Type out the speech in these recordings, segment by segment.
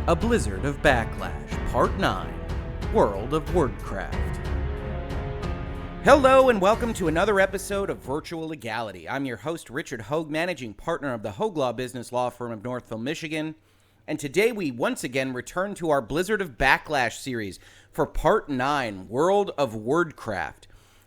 A Blizzard of Backlash, Part 9, World of Wordcraft. Hello and welcome to another episode of Virtual Legality. I'm your host, Richard Hoeg, managing partner of the Hoeg Law business law firm of Northville, Michigan. And today we once again return to our Blizzard of Backlash series for Part 9, World of Wordcraft.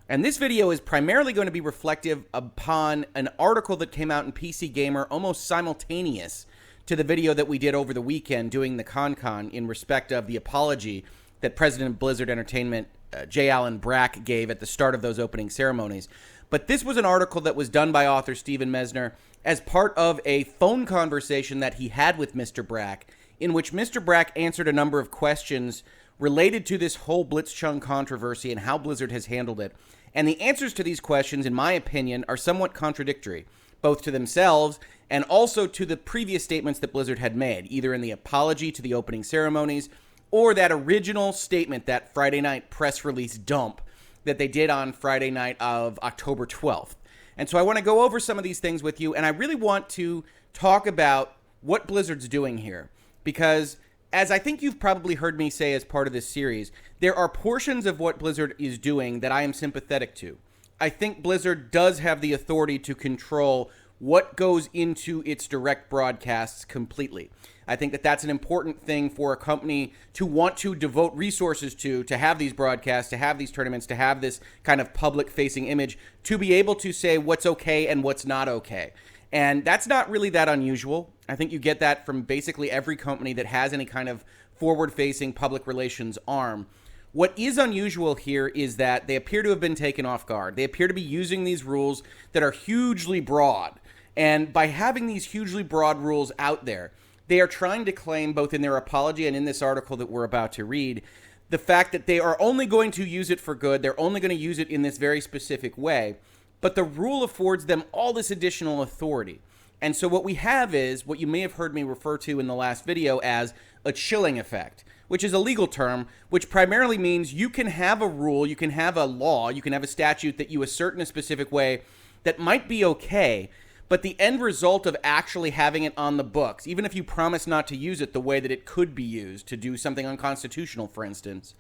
And this video is primarily going to be reflective upon an article that came out in PC Gamer almost simultaneous to the video that we did over the weekend doing the ConCon in respect of the apology that President of Blizzard Entertainment, J. Allen Brack, gave at the start of those opening ceremonies. But this was an article that was done by author Stephen Messner as part of a phone conversation that he had with Mr. Brack, in which Mr. Brack answered a number of questions related to this whole BlizzCon controversy and how Blizzard has handled it. And the answers to these questions, in my opinion, are somewhat contradictory, both to themselves and also to the previous statements that Blizzard had made, either in the apology to the opening ceremonies or that original statement, that Friday night press release dump that they did on Friday night of October 12th. And so I want to go over some of these things with you, and I really want to talk about what Blizzard's doing here, because as I think you've probably heard me say as part of this series, there are portions of what Blizzard is doing that I am sympathetic to. I think Blizzard does have the authority to control what goes into its direct broadcasts completely. I think that that's an important thing for a company to want to devote resources to have these broadcasts, to have these tournaments, to have this kind of public-facing image, to be able to say what's okay and what's not okay. And that's not really that unusual. I think you get that from basically every company that has any kind of forward-facing public relations arm. What is unusual here is that they appear to have been taken off guard. They appear to be using these rules that are hugely broad. And by having these hugely broad rules out there, they are trying to claim, both in their apology and in this article that we're about to read, the fact that they are only going to use it for good. They're only going to use it in this very specific way. But the rule affords them all this additional authority. And so what we have is what you may have heard me refer to in the last video as a chilling effect, which is a legal term, which primarily means you can have a rule, you can have a law, you can have a statute that you assert in a specific way that might be okay, but the end result of actually having it on the books, even if you promise not to use it the way that it could be used to do something unconstitutional, for instance,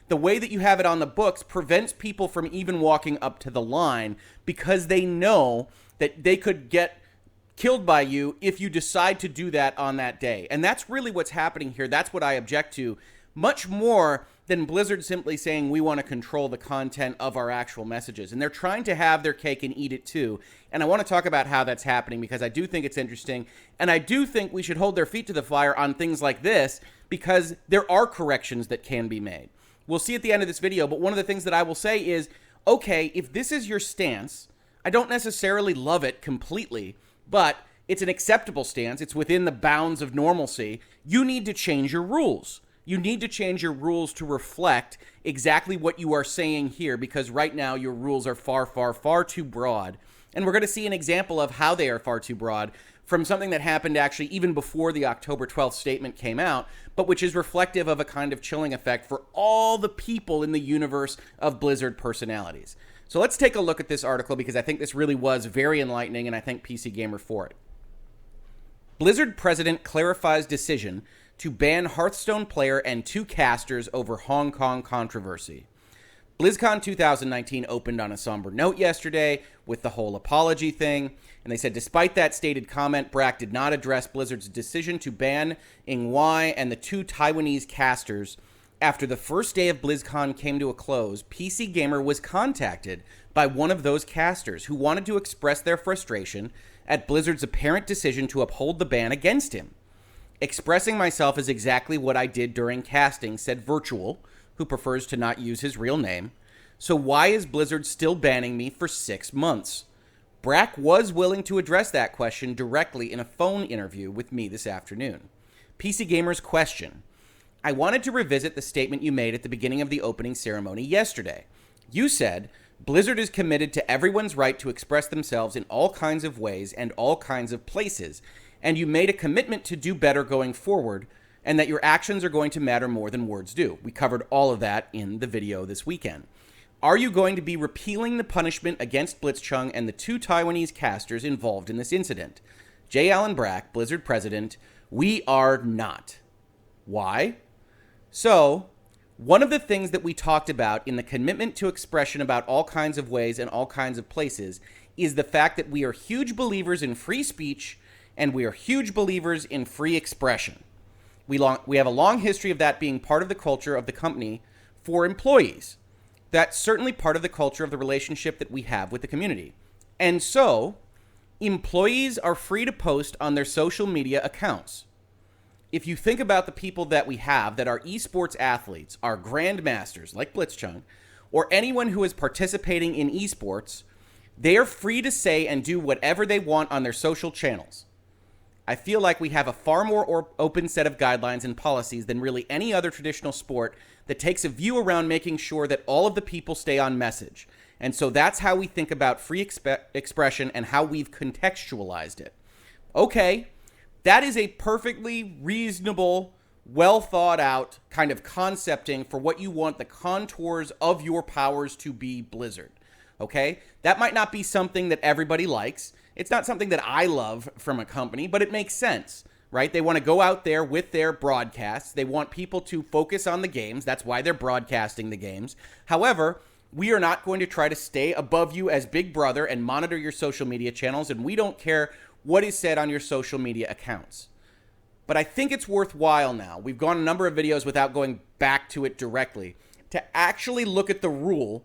the way that you have it on the books prevents people from even walking up to the line because they know that they could get killed by you if you decide to do that on that day. And that's really what's happening here. That's what I object to, much more than Blizzard simply saying we want to control the content of our actual messages. And they're trying to have their cake and eat it too. And I want to talk about how that's happening because I do think it's interesting. And I do think we should hold their feet to the fire on things like this because there are corrections that can be made. We'll see at the end of this video, but one of the things that I will say is, okay, if this is your stance, I don't necessarily love it completely, but it's an acceptable stance. It's within the bounds of normalcy. You need to change your rules. You need to change your rules to reflect exactly what you are saying here, because right now your rules are far, far, far too broad. And we're going to see an example of how they are far too broad from something that happened actually even before the October 12th statement came out, but which is reflective of a kind of chilling effect for all the people in the universe of Blizzard personalities. So let's take a look at this article because I think this really was very enlightening and I thank PC Gamer for it. Blizzard president clarifies decision to ban Hearthstone player and 2 casters over Hong Kong controversy. BlizzCon 2019 opened on a somber note yesterday with the whole apology thing, and they said despite that stated comment, Brack did not address Blizzard's decision to ban Ing Wei and the 2 Taiwanese casters. After the first day of BlizzCon came to a close, PC Gamer was contacted by one of those casters who wanted to express their frustration at Blizzard's apparent decision to uphold the ban against him. Expressing myself is exactly what I did during casting, said Virtual, who prefers to not use his real name. So why is Blizzard still banning me for 6 months? Brack was willing to address that question directly in a phone interview with me this afternoon. PC Gamer's question: I wanted to revisit the statement you made at the beginning of the opening ceremony yesterday. You said, Blizzard is committed to everyone's right to express themselves in all kinds of ways and all kinds of places, and you made a commitment to do better going forward, and that your actions are going to matter more than words do. We covered all of that in the video this weekend. Are you going to be repealing the punishment against BlizzCon and the 2 Taiwanese casters involved in this incident? J. Allen Brack, Blizzard president, we are not. Why? So, one of the things that we talked about in the commitment to expression about all kinds of ways and all kinds of places is the fact that we are huge believers in free speech and we are huge believers in free expression. We have a long history of that being part of the culture of the company for employees. That's certainly part of the culture of the relationship that we have with the community. And so, employees are free to post on their social media accounts. If you think about the people that we have that are esports athletes, are Grandmasters like BlizzCon, or anyone who is participating in esports, they are free to say and do whatever they want on their social channels. I feel like we have a far more open set of guidelines and policies than really any other traditional sport that takes a view around making sure that all of the people stay on message. And so that's how we think about free expression and how we've contextualized it. Okay, that is a perfectly reasonable, well thought out kind of concepting for what you want the contours of your powers to be, Blizzard. Okay, that might not be something that everybody likes. It's not something that I love from a company, but it makes sense, right? They want to go out there with their broadcasts. They want people to focus on the games. That's why they're broadcasting the games. However, we are not going to try to stay above you as Big Brother and monitor your social media channels, and we don't care what is said on your social media accounts. But I think it's worthwhile now. We've gone a number of videos without going back to it directly to actually look at the rule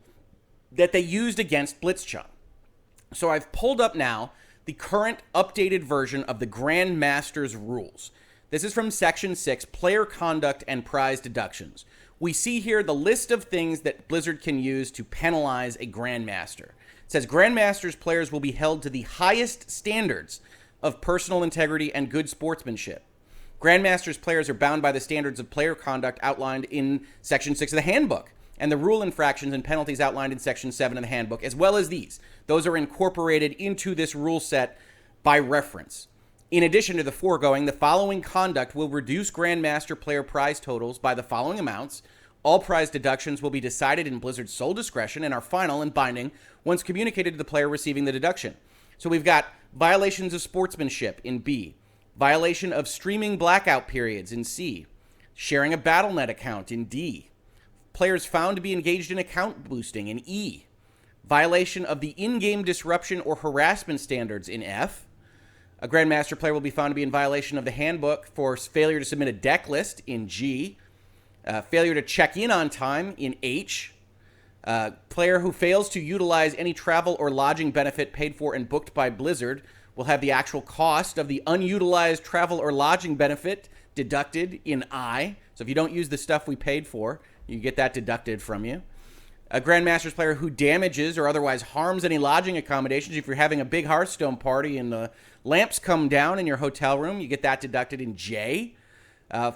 that they used against BlizzCon. So I've pulled up now the current updated version of the Grandmasters rules. This is from Section 6, Player Conduct and Prize Deductions. We see here the list of things that Blizzard can use to penalize a Grandmaster. It says Grandmasters players will be held to the highest standards of personal integrity and good sportsmanship. Grandmasters players are bound by the standards of player conduct outlined in Section 6 of the Handbook and the rule infractions and penalties outlined in Section 7 of the Handbook, as well as these. Those are incorporated into this rule set by reference. In addition to the foregoing, the following conduct will reduce Grandmaster player prize totals by the following amounts. All prize deductions will be decided in Blizzard's sole discretion and are final and binding once communicated to the player receiving the deduction. So we've got violations of sportsmanship in B, violation of streaming blackout periods in C, sharing a BattleNet account in D, players found to be engaged in account boosting in E, violation of the in-game disruption or harassment standards in F, a Grandmaster player will be found to be in violation of the handbook for failure to submit a deck list in G, failure to check in on time in H, player who fails to utilize any travel or lodging benefit paid for and booked by Blizzard will have the actual cost of the unutilized travel or lodging benefit deducted in I. So if you don't use the stuff we paid for, you get that deducted from you. A Grandmasters player who damages or otherwise harms any lodging accommodations. If you're having a big Hearthstone party and the lamps come down in your hotel room, you get that deducted in J.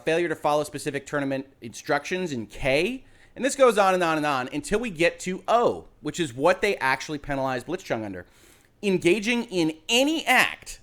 Failure to follow specific tournament instructions in K. And this goes on and on and on until we get to O, which is what they actually penalize BlizzCon under. Engaging in any act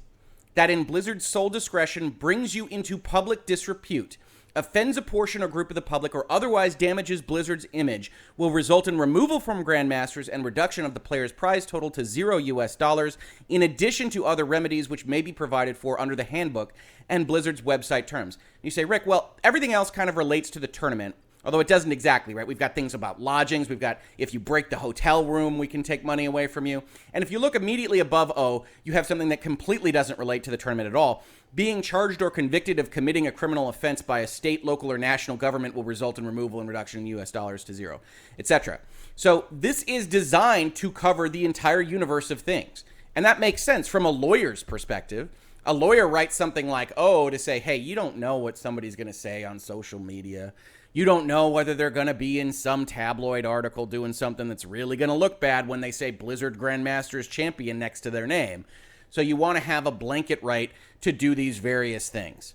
that in Blizzard's sole discretion brings you into public disrepute, offends a portion or group of the public, or otherwise damages Blizzard's image will result in removal from Grandmasters and reduction of the player's prize total to $0, in addition to other remedies which may be provided for under the handbook and Blizzard's website terms. You say, Rick, well, everything else kind of relates to the tournament, although it doesn't exactly, right? We've got things about lodgings. We've got if you break the hotel room, we can take money away from you. And if you look immediately above O, you have something that completely doesn't relate to the tournament at all. Being charged or convicted of committing a criminal offense by a state, local, or national government will result in removal and reduction in US dollars to $0, etc. So this is designed to cover the entire universe of things. And that makes sense from a lawyer's perspective. A lawyer writes something like, oh, to say, hey, you don't know what somebody's going to say on social media. You don't know whether they're going to be in some tabloid article doing something that's really going to look bad when they say Blizzard Grandmasters champion next to their name. So you want to have a blanket right to do these various things.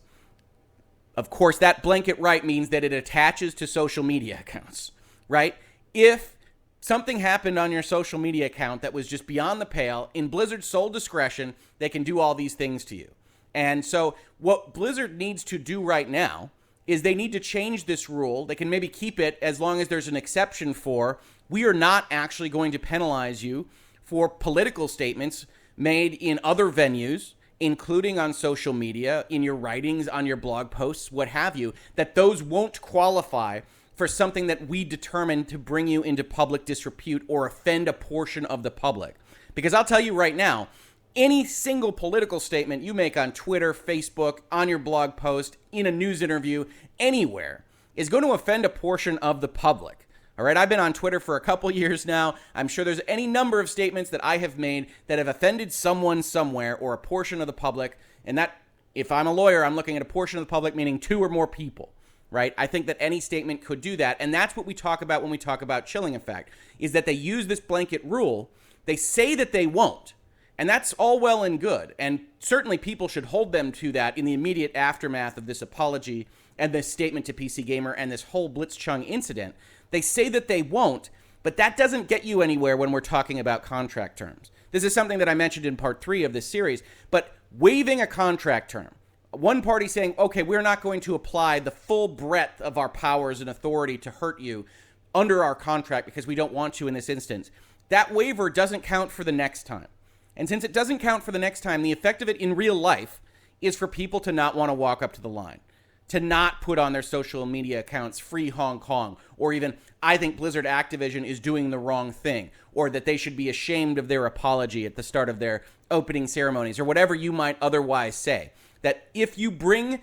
Of course, that blanket right means that it attaches to social media accounts, right? If something happened on your social media account that was just beyond the pale, in Blizzard's sole discretion, they can do all these things to you. And so what Blizzard needs to do right now is they need to change this rule. They can maybe keep it as long as there's an exception for, we are not actually going to penalize you for political statements made in other venues including on social media, in your writings, on your blog posts, what have you, that those won't qualify for something that we determine to bring you into public disrepute or offend a portion of the public. Because I'll tell you right now, any single political statement you make on Twitter, Facebook, on your blog post, in a news interview, anywhere, is going to offend a portion of the public. All right, I've been on Twitter for a couple years now. I'm sure there's any number of statements that I have made that have offended someone somewhere or a portion of the public. And that, if I'm a lawyer, I'm looking at a portion of the public, meaning 2 or more people, right? I think that any statement could do that. And that's what we talk about when we talk about chilling effect, is that they use this blanket rule. They say that they won't. And that's all well and good. And certainly people should hold them to that in the immediate aftermath of this apology and this statement to PC Gamer and this whole Blitzchung incident. They say that they won't, but that doesn't get you anywhere when we're talking about contract terms. This is something that I mentioned in part 3 of this series, but waiving a contract term, one party saying, okay, we're not going to apply the full breadth of our powers and authority to hurt you under our contract because we don't want to in this instance, that waiver doesn't count for the next time. And since it doesn't count for the next time, the effect of it in real life is for people to not want to walk up to the line, to not put on their social media accounts free Hong Kong, or even I think Blizzard Activision is doing the wrong thing, or that they should be ashamed of their apology at the start of their opening ceremonies, or whatever you might otherwise say. That if you bring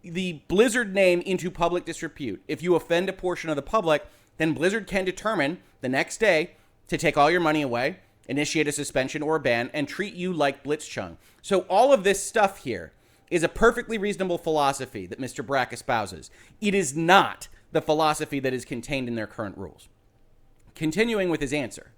the Blizzard name into public disrepute, if you offend a portion of the public, then Blizzard can determine the next day to take all your money away, initiate a suspension or a ban, and treat you like Blitzchung. So all of this stuff here is a perfectly reasonable philosophy that Mr. Brack espouses. It is not the philosophy that is contained in their current rules. Continuing with his answer,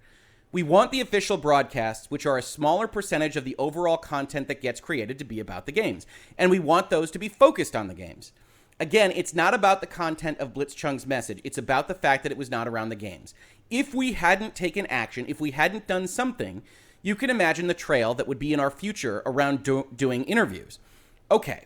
we want the official broadcasts, which are a smaller percentage of the overall content that gets created, to be about the games. And we want those to be focused on the games. Again, it's not about the content of Blitzchung's message. It's about the fact that it was not around the games. If we hadn't taken action, if we hadn't done something, you can imagine the trail that would be in our future around doing interviews. Okay,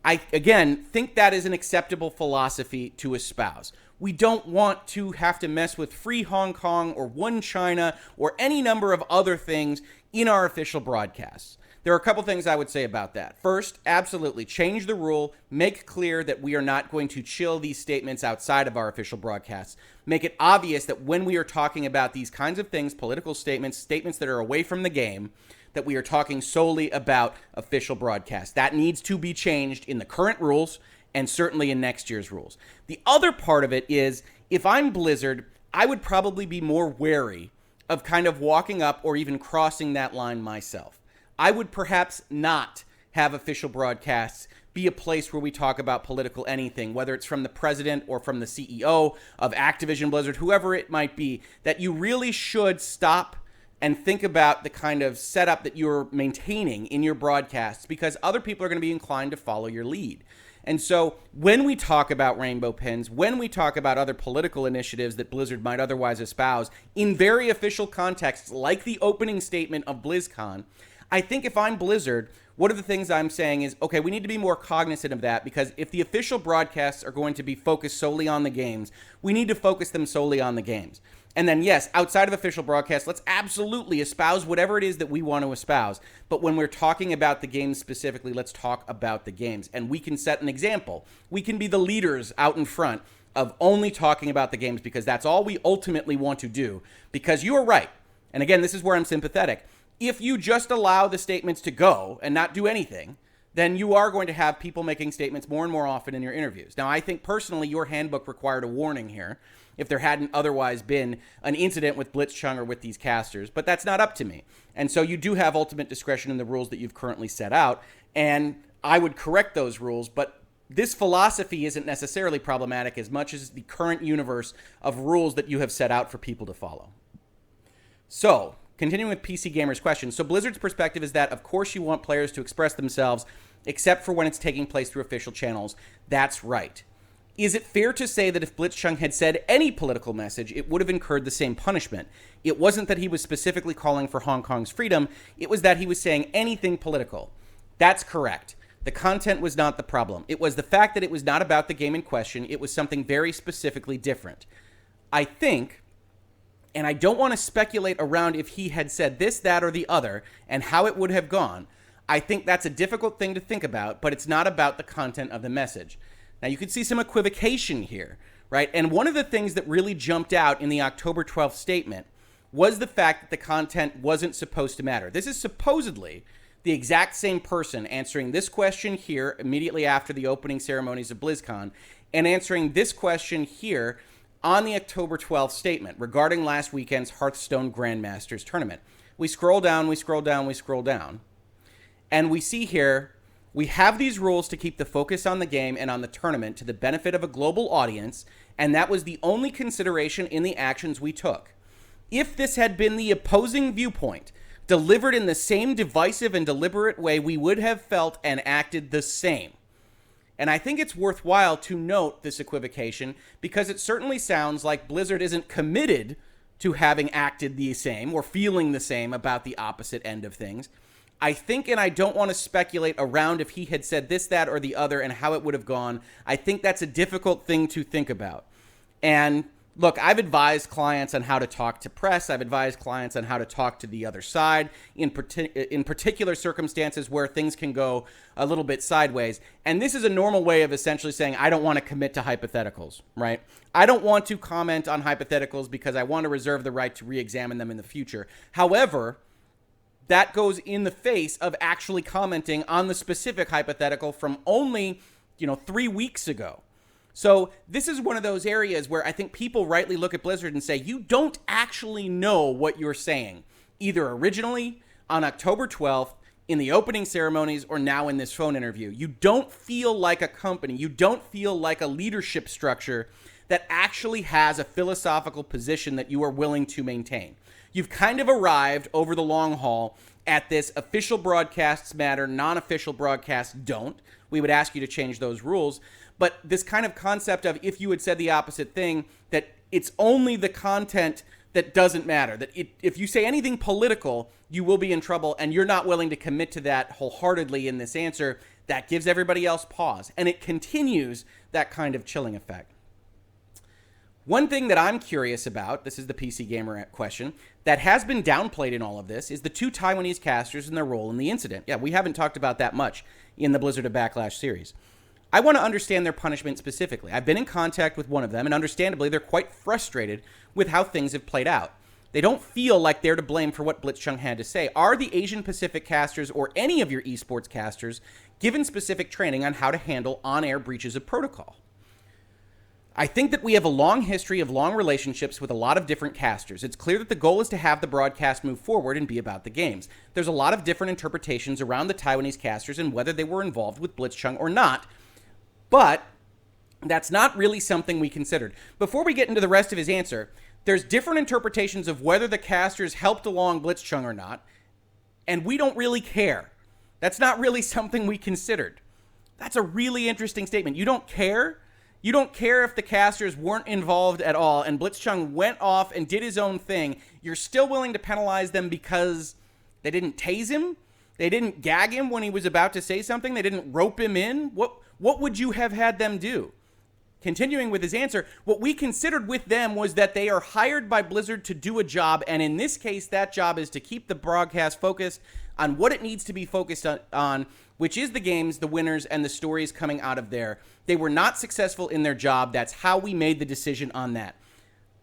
I, again, think that is an acceptable philosophy to espouse. We don't want to have to mess with free Hong Kong or one China or any number of other things in our official broadcasts. There are a couple things I would say about that. First, absolutely, change the rule. Make clear that we are not going to chill these statements outside of our official broadcasts. Make it obvious that when we are talking about these kinds of things, political statements, statements that are away from the game, that we are talking solely about official broadcasts. That needs to be changed in the current rules and certainly in next year's rules. The other part of it is, if I'm Blizzard, I would probably be more wary of kind of walking up or even crossing that line myself. I would perhaps not have official broadcasts be a place where we talk about political anything, whether it's from the president or from the CEO of Activision Blizzard, whoever it might be, that you really should stop and think about the kind of setup that you're maintaining in your broadcasts, because other people are going to be inclined to follow your lead. And so when we talk about rainbow pins, when we talk about other political initiatives that Blizzard might otherwise espouse in very official contexts, like the opening statement of BlizzCon, I think if I'm Blizzard, one of the things I'm saying is, okay, we need to be more cognizant of that, because if the official broadcasts are going to be focused solely on the games, we need to focus them solely on the games. And then, yes, outside of official broadcasts, let's absolutely espouse whatever it is that we want to espouse. But when we're talking about the games specifically, let's talk about the games. And we can set an example. We can be the leaders out in front of only talking about the games, because that's all we ultimately want to do. Because you are right. And again, this is where I'm sympathetic. If you just allow the statements to go and not do anything, then you are going to have people making statements more and more often in your interviews. Now, I think personally your handbook required a warning here if there hadn't otherwise been an incident with Blitzchung or with these casters, but that's not up to me. And so you do have ultimate discretion in the rules that you've currently set out, and I would correct those rules, but this philosophy isn't necessarily problematic as much as the current universe of rules that you have set out for people to follow. So, continuing with PC Gamer's question, so Blizzard's perspective is that, of course, you want players to express themselves, except for when it's taking place through official channels. That's right. Is it fair to say that if Blitzchung had said any political message, it would have incurred the same punishment? It wasn't that he was specifically calling for Hong Kong's freedom, it was that he was saying anything political. That's correct. The content was not the problem. It was the fact that it was not about the game in question. It was something very specifically different. I think, and I don't want to speculate around if he had said this, that, or the other, and how it would have gone. I think that's a difficult thing to think about, but it's not about the content of the message. Now, you could see some equivocation here, right? And one of the things that really jumped out in the October 12th statement was the fact that the content wasn't supposed to matter. This is supposedly the exact same person answering this question here immediately after the opening ceremonies of BlizzCon and answering this question here on the October 12th statement regarding last weekend's Hearthstone Grandmasters tournament. We scroll down, and we see here, we have these rules to keep the focus on the game and on the tournament to the benefit of a global audience, and that was the only consideration in the actions we took. If this had been the opposing viewpoint, delivered in the same divisive and deliberate way, we would have felt and acted the same. And I think it's worthwhile to note this equivocation because it certainly sounds like Blizzard isn't committed to having acted the same or feeling the same about the opposite end of things. I think, and I don't want to speculate around if he had said this, that, or the other and how it would have gone. I think that's a difficult thing to think about. And look, I've advised clients on how to talk to press. I've advised clients on how to talk to the other side in particular circumstances where things can go a little bit sideways. And this is a normal way of essentially saying, I don't want to commit to hypotheticals, right? I don't want to comment on hypotheticals because I want to reserve the right to re-examine them in the future. However, that goes in the face of actually commenting on the specific hypothetical from only, 3 weeks ago. So this is one of those areas where I think people rightly look at Blizzard and say, you don't actually know what you're saying, either originally on October 12th, in the opening ceremonies, or now in this phone interview. You don't feel like a company. You don't feel like a leadership structure that actually has a philosophical position that you are willing to maintain. You've kind of arrived over the long haul at this official broadcasts matter, non-official broadcasts don't. We would ask you to change those rules. But this kind of concept of if you had said the opposite thing, that it's only the content that doesn't matter, that if you say anything political, you will be in trouble, and you're not willing to commit to that wholeheartedly in this answer, that gives everybody else pause. And it continues that kind of chilling effect. One thing that I'm curious about, this is the PC Gamer question, that has been downplayed in all of this is the two Taiwanese casters and their role in the incident. Yeah, we haven't talked about that much in the Blizzard of Backlash series. I want to understand their punishment specifically. I've been in contact with one of them, and understandably, they're quite frustrated with how things have played out. They don't feel like they're to blame for what BlizzCon had to say. Are the Asian Pacific casters or any of your esports casters given specific training on how to handle on-air breaches of protocol? I think that we have a long history of long relationships with a lot of different casters. It's clear that the goal is to have the broadcast move forward and be about the games. There's a lot of different interpretations around the Taiwanese casters and whether they were involved with BlizzCon or not, but that's not really something we considered. Before we get into the rest of his answer, there's different interpretations of whether the casters helped along BlizzCon or not, and we don't really care. That's not really something we considered. That's a really interesting statement. You don't care? You don't care if the casters weren't involved at all and BlizzCon went off and did his own thing. You're still willing to penalize them because they didn't tase him? They didn't gag him when he was about to say something? They didn't rope him in? What would you have had them do? Continuing with his answer, what we considered with them was that they are hired by Blizzard to do a job, and in this case, that job is to keep the broadcast focused on what it needs to be focused on, which is the games, the winners, and the stories coming out of there. They were not successful in their job. That's how we made the decision on that.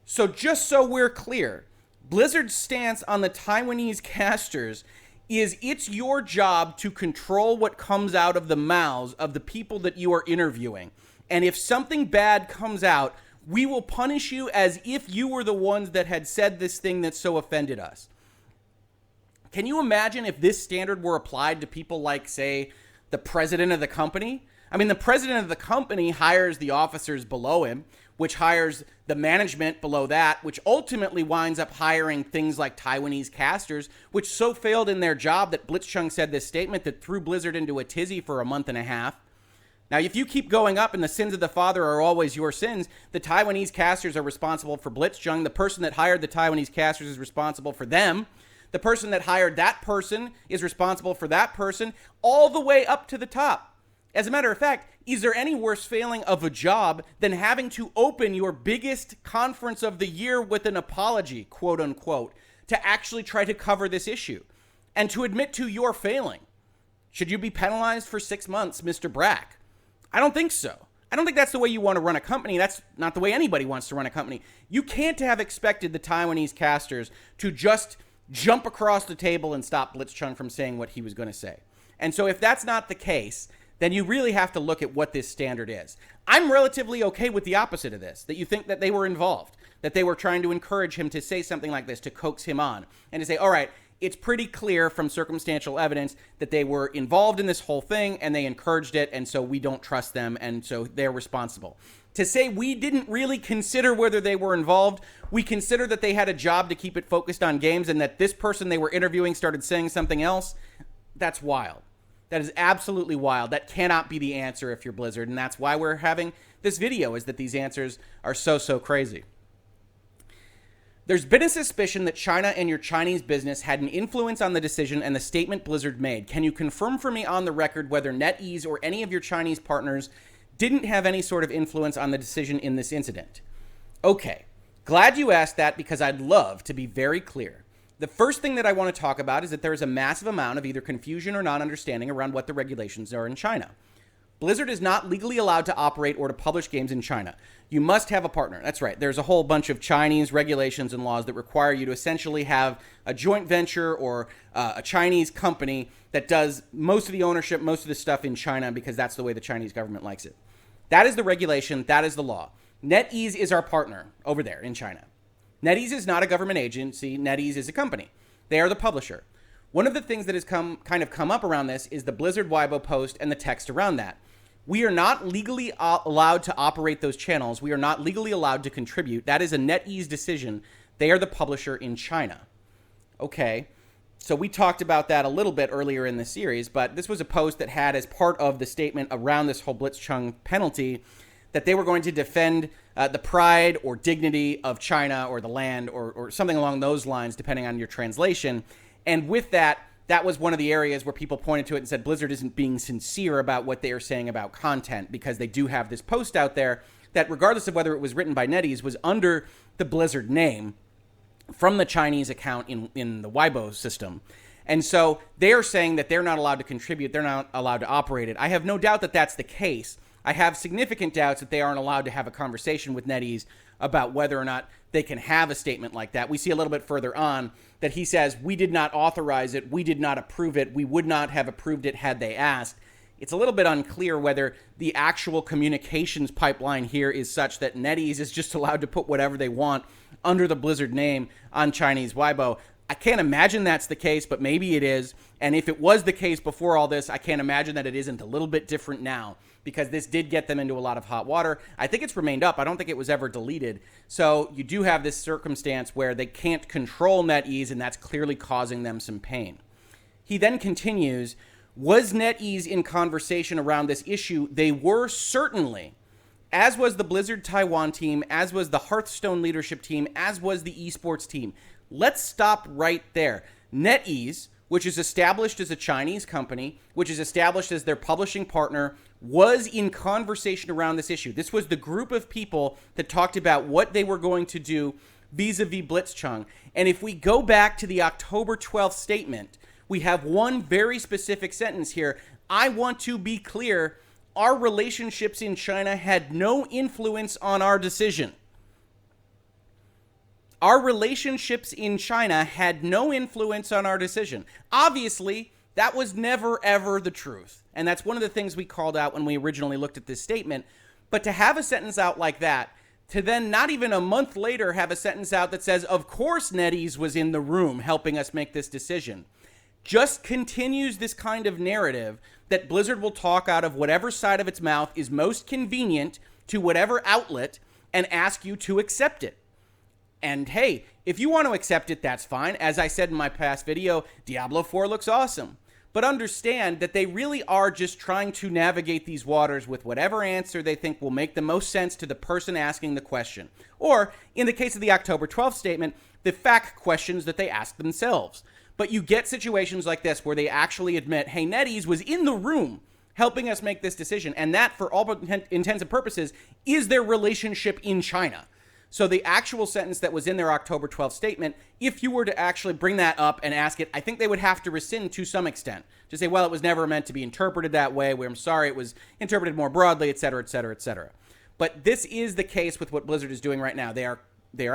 So just so we're clear, Blizzard's stance on the Taiwanese casters is it's your job to control what comes out of the mouths of the people that you are interviewing. And if something bad comes out, we will punish you as if you were the ones that had said this thing that so offended us. Can you imagine if this standard were applied to people like, say, the president of the company? I mean, the president of the company hires the officers below him, which hires the management below that, which ultimately winds up hiring things like Taiwanese casters, which so failed in their job that BlizzCon said this statement that threw Blizzard into a tizzy for a month and a half. Now, if you keep going up and the sins of the father are always your sins, the Taiwanese casters are responsible for BlizzCon. The person that hired the Taiwanese casters is responsible for them. The person that hired that person is responsible for that person, all the way up to the top. As a matter of fact, is there any worse failing of a job than having to open your biggest conference of the year with an apology, quote unquote, to actually try to cover this issue and to admit to your failing? Should you be penalized for 6 months, Mr. Brack? I don't think so. I don't think that's the way you want to run a company. That's not the way anybody wants to run a company. You can't have expected the Taiwanese Casters to just jump across the table and stop BlizzCon from saying what he was going to say. And so if that's not the case, then you really have to look at what this standard is. I'm relatively okay with the opposite of this, that you think that they were involved, that they were trying to encourage him to say something like this, to coax him on, and to say, all right, it's pretty clear from circumstantial evidence that they were involved in this whole thing and they encouraged it, and so we don't trust them, and so they're responsible. To say we didn't really consider whether they were involved, we consider that they had a job to keep it focused on games, and that this person they were interviewing started saying something else, that's wild. That is absolutely wild. That cannot be the answer if you're Blizzard, and that's why we're having this video, is that these answers are so crazy. There's been a suspicion that China and your Chinese business had an influence on the decision and the statement Blizzard made. Can you confirm for me on the record whether NetEase or any of your Chinese partners didn't have any sort of influence on the decision in this incident? Okay, glad you asked that, because I'd love to be very clear. The first thing that I want to talk about is that there is a massive amount of either confusion or non-understanding around what the regulations are in China. Blizzard is not legally allowed to operate or to publish games in China. You must have a partner. That's right. There's a whole bunch of Chinese regulations and laws that require you to essentially have a joint venture or a Chinese company that does most of the ownership, most of the stuff in China, because that's the way the Chinese government likes it. That is the regulation. That is the law. NetEase is our partner over there in China. NetEase is not a government agency. NetEase is a company. They are the publisher. One of the things that has come up around this is the Blizzard Weibo post and the text around that. We are not legally allowed to operate those channels. We are not legally allowed to contribute. That is a NetEase decision. They are the publisher in China. Okay, so we talked about that a little bit earlier in the series, but this was a post that had as part of the statement around this whole BlizzCon penalty that they were going to defend the pride or dignity of China or the land or something along those lines, depending on your translation. And with that, that was one of the areas where people pointed to it and said Blizzard isn't being sincere about what they are saying about content, because they do have this post out there that, regardless of whether it was written by NetEase, was under the Blizzard name from the Chinese account in the Weibo system. And so they are saying that they're not allowed to contribute, they're not allowed to operate it. I have no doubt that that's the case. I have significant doubts that they aren't allowed to have a conversation with NetEase about whether or not they can have a statement like that. We see a little bit further on that he says, we did not authorize it, we did not approve it, we would not have approved it had they asked. It's a little bit unclear whether the actual communications pipeline here is such that NetEase is just allowed to put whatever they want under the Blizzard name on Chinese Weibo. I can't imagine that's the case, but maybe it is. And if it was the case before all this, I can't imagine that it isn't a little bit different now, because this did get them into a lot of hot water. I think it's remained up. I don't think it was ever deleted. So you do have this circumstance where they can't control NetEase, and that's clearly causing them some pain. He then continues, was NetEase in conversation around this issue? They were certainly, as was the Blizzard Taiwan team, as was the Hearthstone leadership team, as was the esports team. Let's stop right there. NetEase, which is established as a Chinese company, which is established as their publishing partner, was in conversation around this issue. This was the group of people that talked about what they were going to do vis-a-vis BlizzCon. And if we go back to the October 12th statement, we have one very specific sentence here. I want to be clear, our relationships in China had no influence on our decision. Our relationships in China had no influence on our decision. Obviously, that was never, ever the truth. And that's one of the things we called out when we originally looked at this statement. But to have a sentence out like that, to then not even a month later have a sentence out that says, of course NetEase was in the room helping us make this decision, just continues this kind of narrative that Blizzard will talk out of whatever side of its mouth is most convenient to whatever outlet and ask you to accept it. And hey, if you want to accept it, that's fine. As I said in my past video, Diablo 4 looks awesome. But understand that they really are just trying to navigate these waters with whatever answer they think will make the most sense to the person asking the question. Or, in the case of the October 12th statement, the fact questions that they ask themselves. But you get situations like this where they actually admit, hey, NetEase was in the room helping us make this decision. And that, for all intents and purposes, is their relationship in China. So the actual sentence that was in their October 12th statement, if you were to actually bring that up and ask it, I think they would have to rescind to some extent. To say, well, it was never meant to be interpreted that way. I'm sorry, it was interpreted more broadly, et cetera, et cetera, et cetera. But this is the case with what Blizzard is doing right now. They are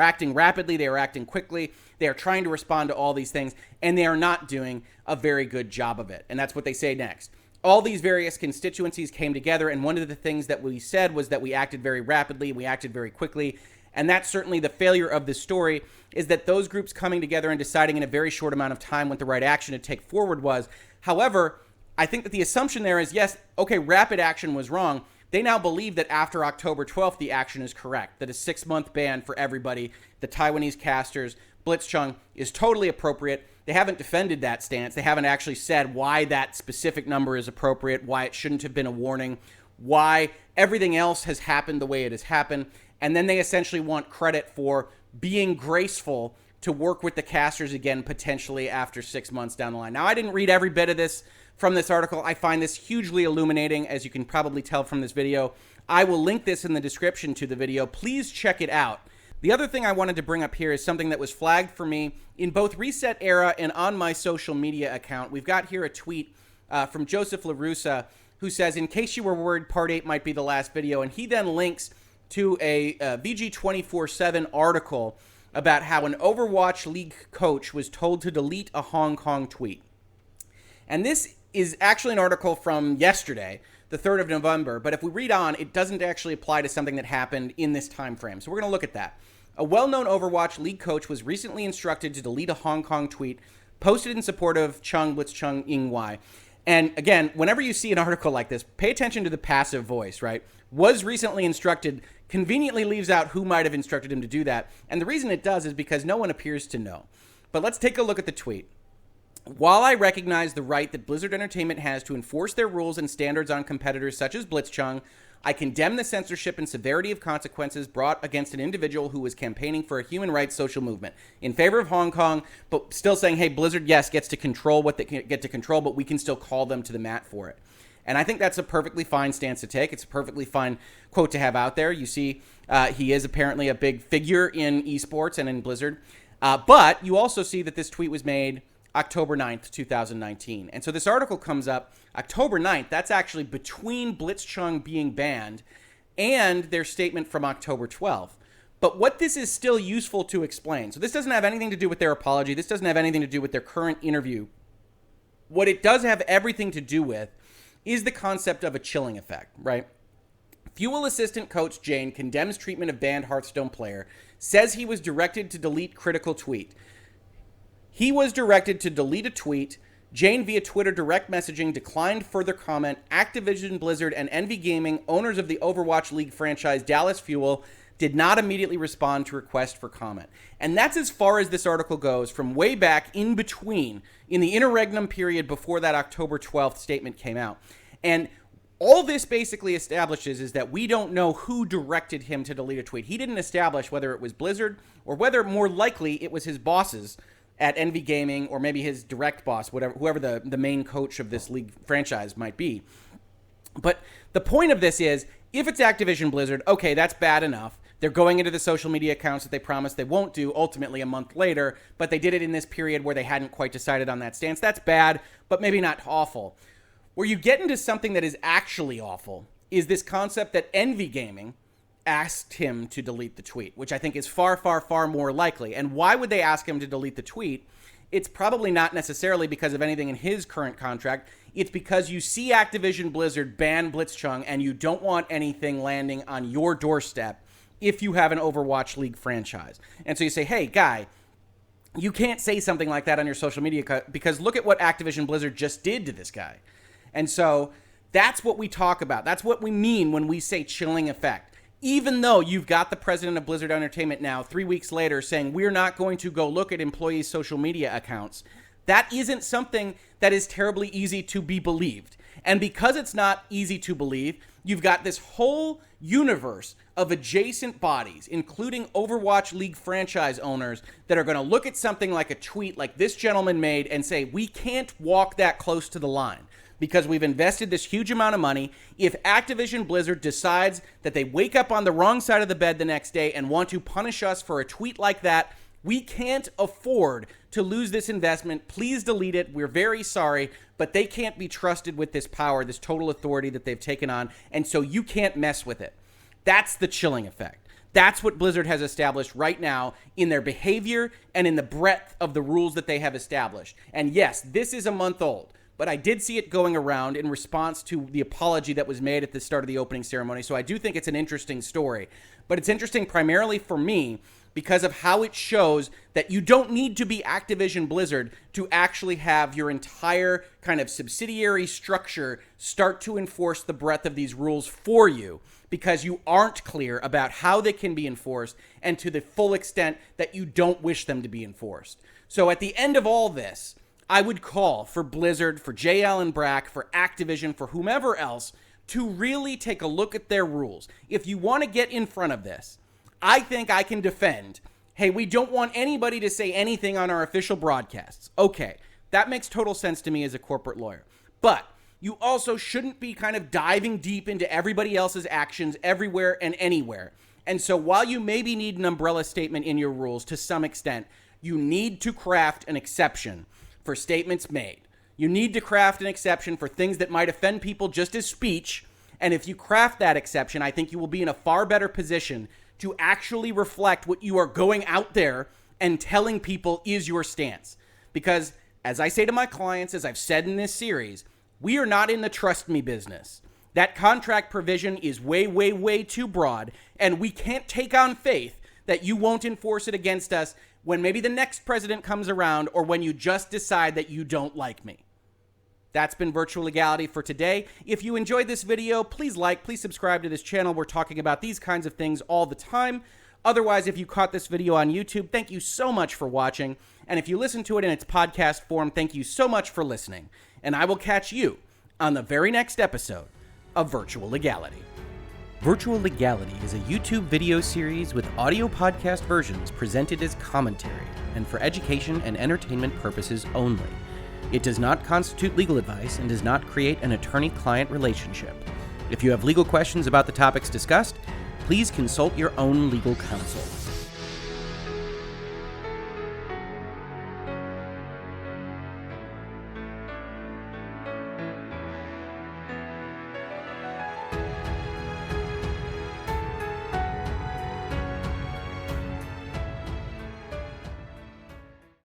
acting rapidly. They are acting quickly. They are trying to respond to all these things, and they are not doing a very good job of it. And that's what they say next. All these various constituencies came together, and one of the things that we said was that we acted very rapidly, we acted very quickly, and that's certainly the failure of this story, is that those groups coming together and deciding in a very short amount of time what the right action to take forward was. However, I think that the assumption there is, yes, okay, rapid action was wrong. They now believe that after October 12th, the action is correct, that a 6-month ban for everybody, the Taiwanese Casters, BlizzCon, is totally appropriate. They haven't defended that stance. They haven't actually said why that specific number is appropriate, why it shouldn't have been a warning, why everything else has happened the way it has happened. And then they essentially want credit for being graceful to work with the casters again, potentially after 6 months down the line. Now, I didn't read every bit of this from this article. I find this hugely illuminating, as you can probably tell from this video. I will link this in the description to the video. Please check it out. The other thing I wanted to bring up here is something that was flagged for me in both Reset Era and on my social media account. We've got here a tweet from Joseph LaRussa, who says, in case you were worried, Part 8 might be the last video. And he then links to a VG247 article about how an Overwatch League coach was told to delete a Hong Kong tweet. And this is actually an article from yesterday, the 3rd of November, but if we read on, it doesn't actually apply to something that happened in this time frame. So we're going to look at that. A well-known Overwatch League coach was recently instructed to delete a Hong Kong tweet posted in support of Blitzchung Yingwei. And again, whenever you see an article like this, pay attention to the passive voice, right? Was recently instructed conveniently leaves out who might have instructed him to do that. And the reason it does is because no one appears to know. But let's take a look at the tweet. While I recognize the right that Blizzard Entertainment has to enforce their rules and standards on competitors such as Blitzchung, I condemn the censorship and severity of consequences brought against an individual who was campaigning for a human rights social movement in favor of Hong Kong, but still saying, hey, Blizzard, yes, gets to control what they can get to control, but we can still call them to the mat for it. And I think that's a perfectly fine stance to take. It's a perfectly fine quote to have out there. You see, he is apparently a big figure in esports and in Blizzard. But you also see that this tweet was made October 9th, 2019. And so this article comes up October 9th. That's actually between Blitzchung being banned and their statement from October 12th. But what this is still useful to explain. So this doesn't have anything to do with their apology. This doesn't have anything to do with their current interview. What it does have everything to do with is the concept of a chilling effect, right? Fuel assistant coach Jane condemns treatment of banned Hearthstone player, says he was directed to delete critical tweet. He was directed to delete a tweet. Jane, via Twitter direct messaging, declined further comment. Activision Blizzard and Envy Gaming, owners of the Overwatch League franchise Dallas Fuel, did not immediately respond to request for comment. And that's as far as this article goes from way back in between, in the interregnum period before that October 12th statement came out. And all this basically establishes is that we don't know who directed him to delete a tweet. He didn't establish whether it was Blizzard or whether, more likely, it was his bosses at Envy Gaming, or maybe his direct boss, whoever the main coach of this league franchise might be. But the point of this is, if it's Activision Blizzard, okay, that's bad enough. They're going into the social media accounts that they promised they won't do ultimately a month later, but they did it in this period where they hadn't quite decided on that stance. That's bad, but maybe not awful. Where you get into something that is actually awful is this concept that Envy Gaming asked him to delete the tweet, which I think is far, far, far more likely. And why would they ask him to delete the tweet? It's probably not necessarily because of anything in his current contract. It's because you see Activision Blizzard ban Blitzchung and you don't want anything landing on your doorstep if you have an Overwatch League franchise. And so you say, hey, guy, you can't say something like that on your social media because look at what Activision Blizzard just did to this guy. And so that's what we talk about. That's what we mean when we say chilling effect. Even though you've got the president of Blizzard Entertainment now 3 weeks later saying we're not going to go look at employees' social media accounts, that isn't something that is terribly easy to be believed. And because it's not easy to believe, you've got this whole universe of adjacent bodies, including Overwatch League franchise owners, that are going to look at something like a tweet like this gentleman made and say, we can't walk that close to the line. because we've invested this huge amount of money. If Activision Blizzard decides that they wake up on the wrong side of the bed the next day and want to punish us for a tweet like that, we can't afford to lose this investment. Please delete it. We're very sorry, but they can't be trusted with this power, this total authority that they've taken on, and so you can't mess with it. That's the chilling effect. That's what Blizzard has established right now in their behavior and in the breadth of the rules that they have established. And yes, this is a month old, but I did see it going around in response to the apology that was made at the start of the opening ceremony. So I do think it's an interesting story. But it's interesting primarily for me because of how it shows that you don't need to be Activision Blizzard to actually have your entire kind of subsidiary structure start to enforce the breadth of these rules for you, because you aren't clear about how they can be enforced and to the full extent that you don't wish them to be enforced. So at the end of all this, I would call for Blizzard, for JL and Brack, for Activision, for whomever else, to really take a look at their rules. If you want to get in front of this, I think I can defend, hey, we don't want anybody to say anything on our official broadcasts. Okay, that makes total sense to me as a corporate lawyer. But you also shouldn't be kind of diving deep into everybody else's actions everywhere and anywhere. And so while you maybe need an umbrella statement in your rules to some extent, you need to craft an exception for statements made. You need to craft an exception for things that might offend people just as speech. And if you craft that exception, I think you will be in a far better position to actually reflect what you are going out there and telling people is your stance. Because as I say to my clients, as I've said in this series, we are not in the trust me business. That contract provision is way, way, way too broad, and we can't take on faith that you won't enforce it against us when maybe the next president comes around or when you just decide that you don't like me. That's been Virtual Legality for today. If you enjoyed this video, please subscribe to this channel. We're talking about these kinds of things all the time. Otherwise, if you caught this video on YouTube, thank you so much for watching. And if you listen to it in its podcast form, thank you so much for listening. And I will catch you on the very next episode of Virtual Legality. Virtual Legality is a YouTube video series with audio podcast versions presented as commentary and for education and entertainment purposes only. It does not constitute legal advice and does not create an attorney-client relationship. If you have legal questions about the topics discussed, please consult your own legal counsel.